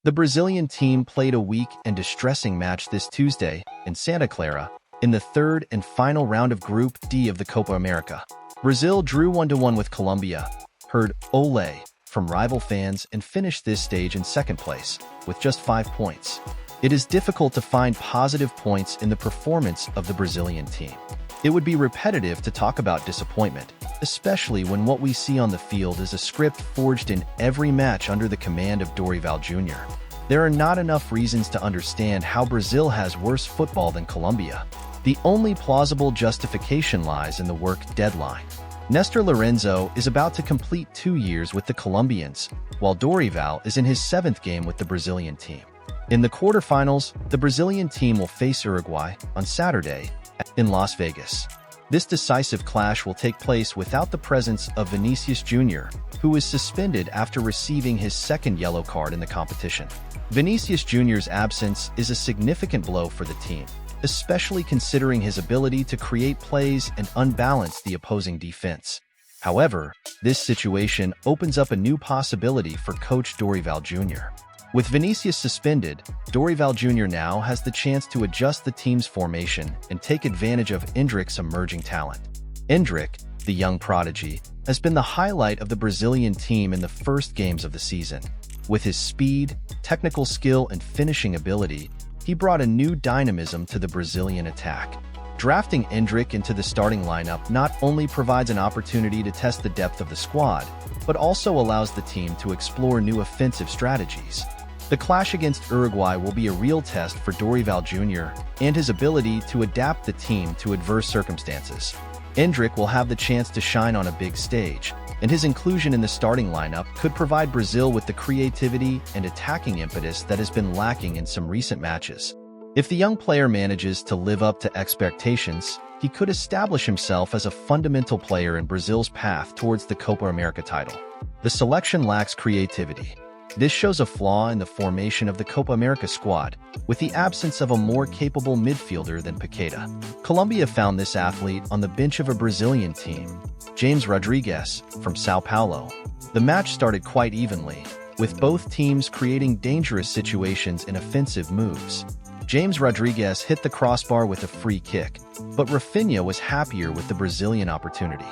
The Brazilian team played a weak and distressing match this Tuesday in Santa Clara in the third and final round of Group D of the Copa America. Brazil drew 1-1 with Colombia, heard "Ole" from rival fans, and finished this stage in second place with just 5 points. It is difficult to find positive points in the performance of the Brazilian team. It would be repetitive to talk about disappointment, especially when what we see on the field is a script forged in every match under the command of Dorival Jr. There are not enough reasons to understand how Brazil has worse football than Colombia. The only plausible justification lies in the work deadline. Nestor Lorenzo is about to complete 2 years with the Colombians, while Dorival is in his 7th game with the Brazilian team. In the quarterfinals, the Brazilian team will face Uruguay on Saturday in Las Vegas. This decisive clash will take place without the presence of Vinicius Jr., who is suspended after receiving his 2nd yellow card in the competition. Vinicius Jr.'s absence is a significant blow for the team, especially considering his ability to create plays and unbalance the opposing defense. However, this situation opens up a new possibility for coach Dorival Jr. With Vinicius suspended, Dorival Jr. now has the chance to adjust the team's formation and take advantage of Endrick's emerging talent. Endrick, the young prodigy, has been the highlight of the Brazilian team in the first games of the season. With his speed, technical skill, and finishing ability, he brought a new dynamism to the Brazilian attack. Drafting Endrick into the starting lineup not only provides an opportunity to test the depth of the squad, but also allows the team to explore new offensive strategies. The clash against Uruguay will be a real test for Dorival Jr. and his ability to adapt the team to adverse circumstances. Endrick will have the chance to shine on a big stage, and his inclusion in the starting lineup could provide Brazil with the creativity and attacking impetus that has been lacking in some recent matches. If the young player manages to live up to expectations, he could establish himself as a fundamental player in Brazil's path towards the Copa America title. The selection lacks creativity. This shows a flaw in the formation of the Copa America squad, with the absence of a more capable midfielder than Paqueta. Colombia found this athlete on the bench of a Brazilian team, James Rodriguez, from Sao Paulo. The match started quite evenly, with both teams creating dangerous situations in offensive moves. James Rodriguez hit the crossbar with a free kick, but Rafinha was happier with the Brazilian opportunity.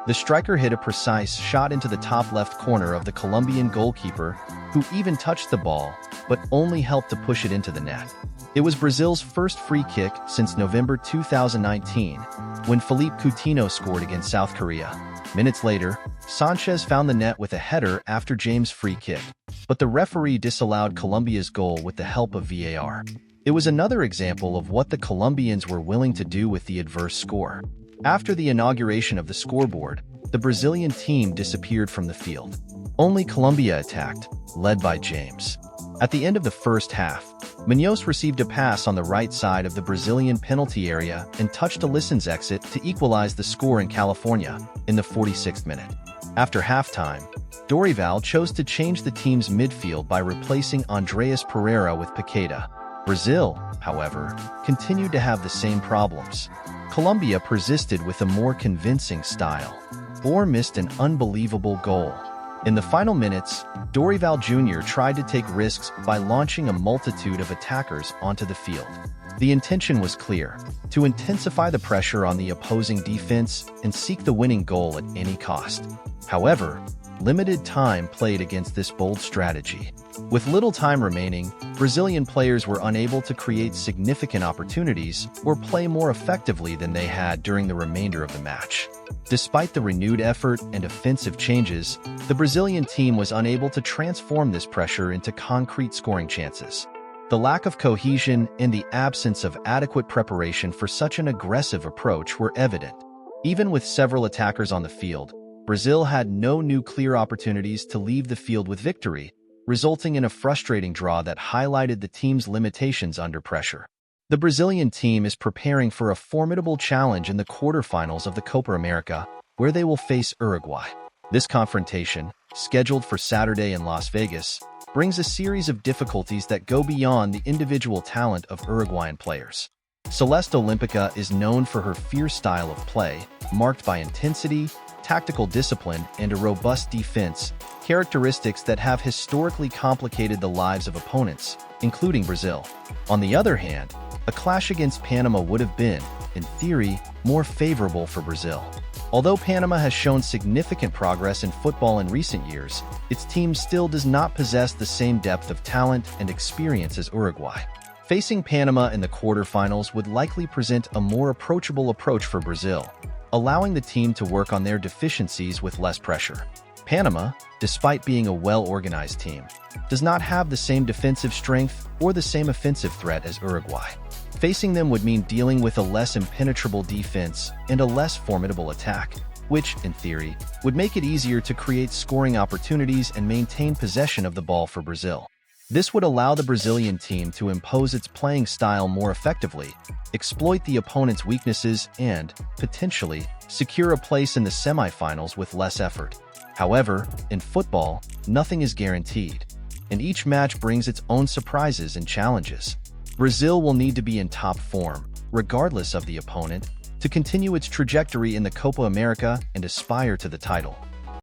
The striker hit a precise shot into the top left corner of the Colombian goalkeeper, who even touched the ball, but only helped to push it into the net. It was Brazil's first free kick since November 2019, when Philippe Coutinho scored against South Korea. Minutes later, Sanchez found the net with a header after James' free kick, but the referee disallowed Colombia's goal with the help of VAR. It was another example of what the Colombians were willing to do with the adverse score. After the inauguration of the scoreboard, the Brazilian team disappeared from the field. Only Colombia attacked, led by James. At the end of the first half, Munoz received a pass on the right side of the Brazilian penalty area and touched Alisson's exit to equalize the score in California in the 46th minute. After halftime, Dorival chose to change the team's midfield by replacing Andreas Pereira with Paqueta. Brazil, however, continued to have the same problems. Colombia persisted with a more convincing style, or missed an unbelievable goal. In the final minutes, Dorival Jr. tried to take risks by launching a multitude of attackers onto the field. The intention was clear: to intensify the pressure on the opposing defense and seek the winning goal at any cost. However, limited time played against this bold strategy. With little time remaining, Brazilian players were unable to create significant opportunities or play more effectively than they had during the remainder of the match. Despite the renewed effort and offensive changes, the Brazilian team was unable to transform this pressure into concrete scoring chances. The lack of cohesion and the absence of adequate preparation for such an aggressive approach were evident. Even with several attackers on the field, Brazil had no new clear opportunities to leave the field with victory, resulting in a frustrating draw that highlighted the team's limitations under pressure. The Brazilian team is preparing for a formidable challenge in the quarterfinals of the Copa America, where they will face Uruguay. This confrontation, scheduled for Saturday in Las Vegas, brings a series of difficulties that go beyond the individual talent of Uruguayan players. Celeste Olímpica is known for her fierce style of play, marked by intensity, tactical discipline, and a robust defense, characteristics that have historically complicated the lives of opponents, including Brazil. On the other hand, a clash against Panama would have been, in theory, more favorable for Brazil. Although Panama has shown significant progress in football in recent years, its team still does not possess the same depth of talent and experience as Uruguay. Facing Panama in the quarterfinals would likely present a more approachable approach for Brazil, allowing the team to work on their deficiencies with less pressure. Panama, despite being a well-organized team, does not have the same defensive strength or the same offensive threat as Uruguay. Facing them would mean dealing with a less impenetrable defense and a less formidable attack, which, in theory, would make it easier to create scoring opportunities and maintain possession of the ball for Brazil. This would allow the Brazilian team to impose its playing style more effectively, exploit the opponent's weaknesses, and, potentially, secure a place in the semifinals with less effort. However, in football, nothing is guaranteed, and each match brings its own surprises and challenges. Brazil will need to be in top form, regardless of the opponent, to continue its trajectory in the Copa America and aspire to the title.